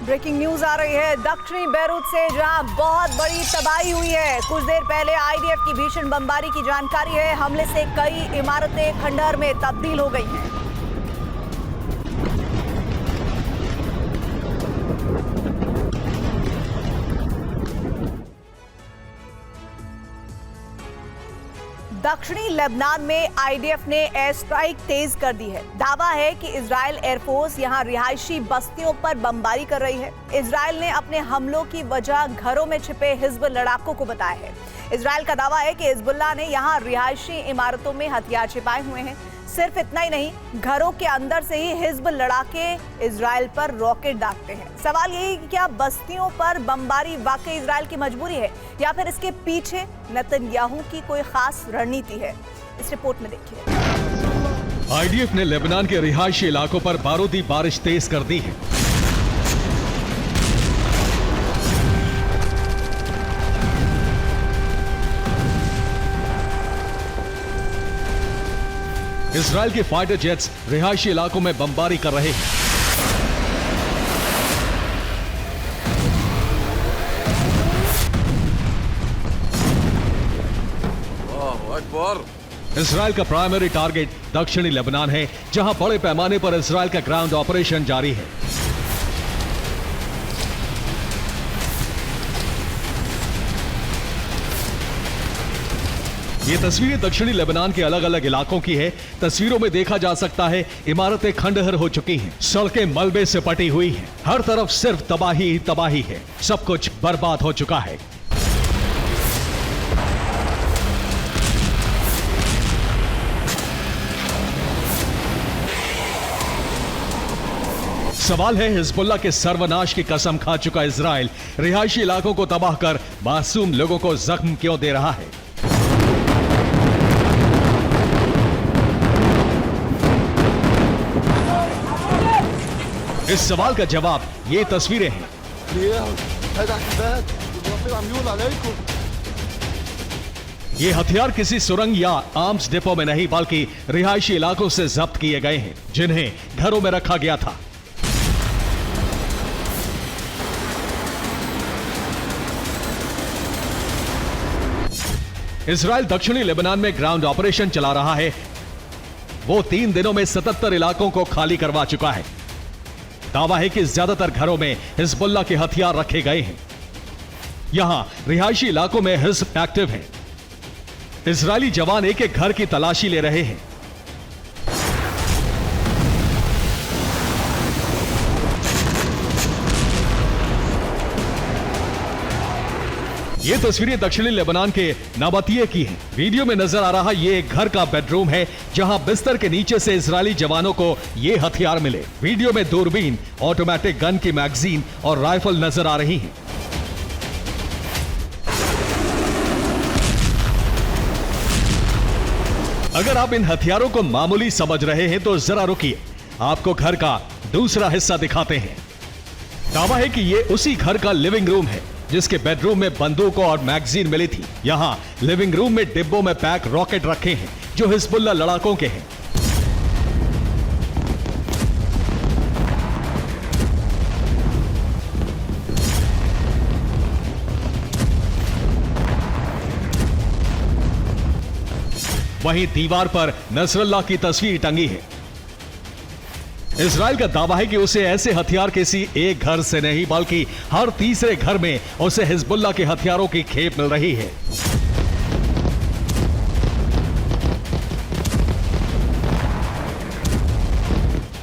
Breaking news आ रही है दक्षिणी बैरूत से, जहां बहुत बड़ी तबाही हुई है। कुछ देर पहले आईडीएफ की भीषण बमबारी की जानकारी है। हमले से कई इमारतें खंडहर में तब्दील हो गई हैं। दक्षिणी लेबनान में आईडीएफ ने एयर स्ट्राइक तेज कर दी है। दावा है कि इजरायल एयरफोर्स यहां रिहायशी बस्तियों पर बमबारी कर रही है। इजरायल ने अपने हमलों की वजह घरों में छिपे हिजबुल लड़ाकों को बताया है। इजरायल का दावा है कि हिजबुल्लाह ने यहां रिहायशी इमारतों में हथियार छिपाए हुए हैं। सिर्फ इतना ही नहीं, घरों के अंदर से ही हिजबुल लड़ाके इजरायल पर रॉकेट दागते हैं। सवाल यही कि क्या बस्तियों पर बमबारी वाकई इजरायल की मजबूरी है या फिर इसके पीछे नेतन्याहू की कोई खास रणनीति है? इस रिपोर्ट में देखिए। आईडीएफ ने लेबनान के रिहायशी इलाकों पर बारूदी बारिश तेज कर दी है। इजरायल के फाइटर जेट्स रिहायशी इलाकों में बमबारी कर रहे हैं। इजरायल का प्राइमरी टारगेट दक्षिणी लेबनान है, जहां बड़े पैमाने पर इजरायल का ग्राउंड ऑपरेशन जारी है। ये तस्वीरें दक्षिणी लेबनान के अलग अलग इलाकों की है। तस्वीरों में देखा जा सकता है इमारतें खंडहर हो चुकी हैं, सड़कें मलबे से पटी हुई हैं, हर तरफ सिर्फ तबाही ही तबाही है, सब कुछ बर्बाद हो चुका है। सवाल है, हिजबुल्लाह के सर्वनाश की कसम खा चुका इजरायल रिहायशी इलाकों को तबाह कर मासूम लोगों को जख्म क्यों दे रहा है? इस सवाल का जवाब ये तस्वीरें हैं। ये हथियार किसी सुरंग या आर्म्स डिपो में नहीं बल्कि रिहायशी इलाकों से जब्त किए गए हैं, जिन्हें घरों में रखा गया था। इजरायल दक्षिणी लेबनान में ग्राउंड ऑपरेशन चला रहा है। वो 3 दिनों में 77 इलाकों को खाली करवा चुका है। दावा है कि ज्यादातर घरों में हिजबुल्लाह के हथियार रखे गए हैं। यहां रिहायशी इलाकों में हिजब एक्टिव है। इजरायली जवान एक एक घर की तलाशी ले रहे हैं। ये तस्वीरें दक्षिणी लेबनान के नाबातिये की हैं। वीडियो में नजर आ रहा ये एक घर का बेडरूम है, जहां बिस्तर के नीचे से इजरायली जवानों को ये हथियार मिले। वीडियो में दूरबीन, ऑटोमेटिक गन की मैगजीन और राइफल नजर आ रही हैं। अगर आप इन हथियारों को मामूली समझ रहे हैं तो जरा रुकिए, आपको घर का दूसरा हिस्सा दिखाते हैं। दावा है कि ये उसी घर का लिविंग रूम है जिसके बेडरूम में बंदूकों और मैगजीन मिली थी। यहां लिविंग रूम में डिब्बों में पैक रॉकेट रखे हैं जो हिजबुल्लाह लड़ाकों के हैं। वहीं दीवार पर नसरल्लाह की तस्वीर टंगी है। इजरायल का दावा है कि उसे ऐसे हथियार किसी एक घर से नहीं बल्कि हर तीसरे घर में उसे हिजबुल्लाह के हथियारों की खेप मिल रही है।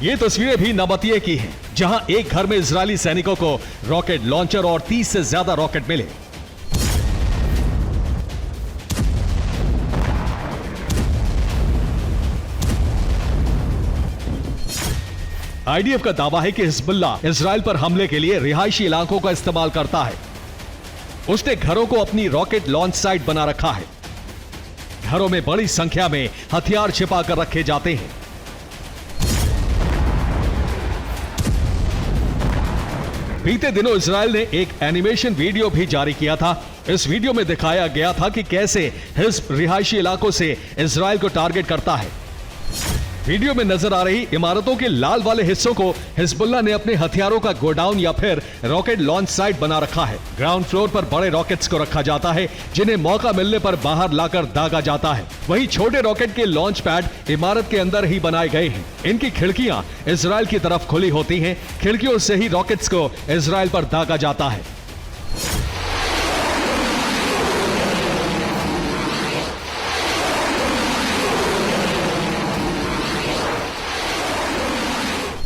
ये तस्वीरें भी नाबातिये की हैं, जहां एक घर में इजरायली सैनिकों को रॉकेट लॉन्चर और 30 से ज्यादा रॉकेट मिले। आईडीएफ का दावा है कि हिजबुल्लाह इजरायल पर हमले के लिए रिहायशी इलाकों का इस्तेमाल करता है। उसने घरों को अपनी रॉकेट लॉन्च साइट बना रखा है। घरों में बड़ी संख्या में हथियार छिपा कर रखे जाते हैं। बीते दिनों इजरायल ने एक एनिमेशन वीडियो भी जारी किया था। इस वीडियो में दिखाया गया था कि कैसे हिजब रिहायशी इलाकों से इजरायल को टारगेट करता है। वीडियो में नजर आ रही इमारतों के लाल वाले हिस्सों को हिजबुल्लाह ने अपने हथियारों का गोडाउन या फिर रॉकेट लॉन्च साइट बना रखा है। ग्राउंड फ्लोर पर बड़े रॉकेट्स को रखा जाता है जिन्हें मौका मिलने पर बाहर लाकर दागा जाता है। वहीं छोटे रॉकेट के लॉन्च पैड इमारत के अंदर ही बनाए गए हैं। इनकी खिड़कियां इजराइल की तरफ खुली होती हैं। खिड़कियों से ही रॉकेट्स को इजराइल पर दागा जाता है।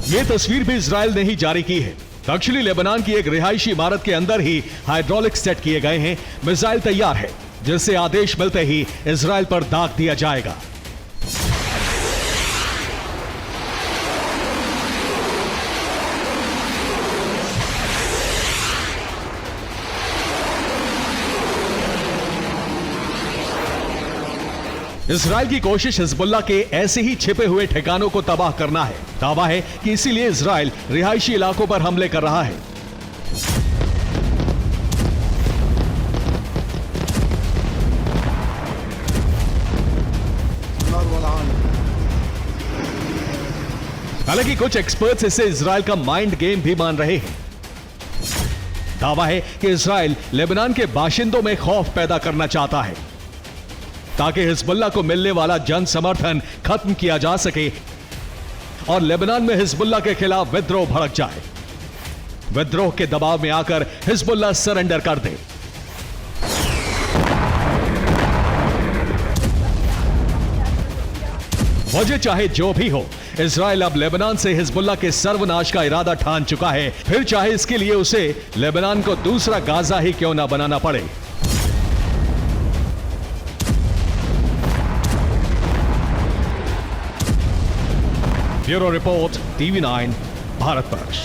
ये तस्वीर भी इजराइल ने ही जारी की है। दक्षिणी लेबनान की एक रिहायशी इमारत के अंदर ही हाइड्रोलिक सेट किए गए हैं। मिसाइल तैयार है जिससे आदेश मिलते ही इजराइल पर दाग दिया जाएगा। इजराइल की कोशिश हिजबुल्लाह के ऐसे ही छिपे हुए ठिकानों को तबाह करना है। दावा है कि इसीलिए इजराइल रिहायशी इलाकों पर हमले कर रहा है। हालांकि कुछ एक्सपर्ट्स इसे इजराइल का माइंड गेम भी मान रहे हैं। दावा है कि इजराइल लेबनान के बाशिंदों में खौफ पैदा करना चाहता है ताकि हिजबुल्लाह को मिलने वाला जन समर्थन खत्म किया जा सके और लेबनान में हिजबुल्लाह के खिलाफ विद्रोह भड़क जाए। विद्रोह के दबाव में आकर हिजबुल्लाह सरेंडर कर दे। वजह चाहे जो भी हो, इजराइल अब लेबनान से हिजबुल्लाह के सर्वनाश का इरादा ठान चुका है, फिर चाहे इसके लिए उसे लेबनान को दूसरा गाजा ही क्यों ना बनाना पड़े। ब्यूरो रिपोर्ट, TV9, भारत वर्ष।